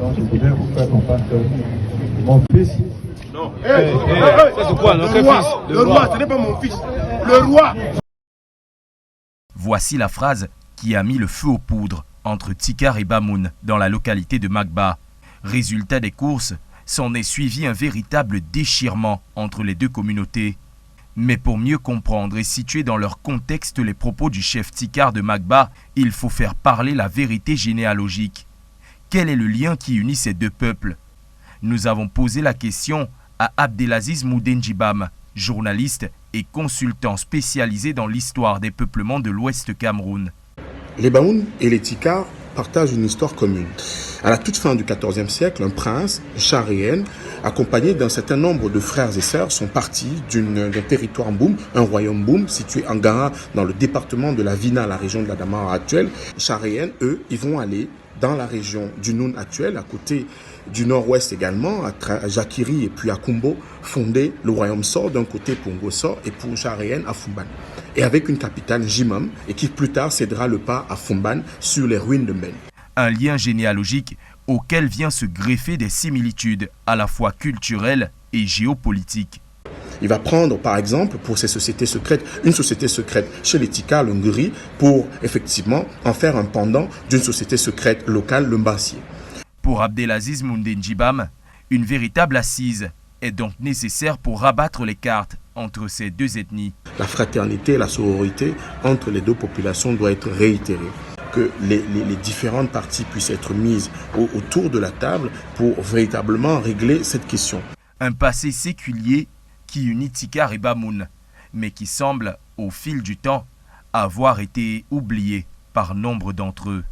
Donc je voudrais vous faire comprendre que mon fils... Non. Ça c'est quoi? Le roi, ce n'est pas mon fils. Le roi. Voici la phrase qui a mis le feu aux poudres entre Tikar et Bamoun dans la localité de Magba. Résultat des courses, s'en est suivi un véritable déchirement entre les deux communautés. Mais pour mieux comprendre et situer dans leur contexte les propos du chef Tikar de Magba, il faut faire parler la vérité généalogique. Quel est le lien qui unit ces deux peuples? Nous avons posé la question à Abdelaziz Moudenjibam, journaliste et consultant spécialisé dans l'histoire des peuplements de l'Ouest Cameroun. Les Baoun et les Tikar partagent une histoire commune. À la toute fin du XIVe siècle, un prince, Charéen, accompagné d'un certain nombre de frères et sœurs, sont partis d'un territoire Mboum, un royaume Mboum, situé en Gara, dans le département de la Vina, la région de la Damara actuelle. Charéen, eux, ils vont aller dans la région du Noun actuel, à côté du nord-ouest également, à Jakiri et puis à Kumbo, fonder le royaume Sor d'un côté pour Ngosor et pour Charéen à Fumban. Et avec une capitale Jimam, et qui plus tard cédera le pas à Fumban sur les ruines de Mben. Un lien généalogique auquel vient se greffer des similitudes à la fois culturelles et géopolitiques. Il va prendre, par exemple, pour ces sociétés secrètes, une société secrète chez les Tikar, le Nguri, pour effectivement en faire un pendant d'une société secrète locale, le Mbassier. Pour Abdelaziz Moudenjibam, une véritable assise est donc nécessaire pour rabattre les cartes entre ces deux ethnies. La fraternité et la sororité entre les deux populations doit être réitérée. Que les différentes parties puissent être mises autour de la table pour véritablement régler cette question. Un passé séculier qui unit Tikar et Bamoun, mais qui semble, au fil du temps, avoir été oublié par nombre d'entre eux.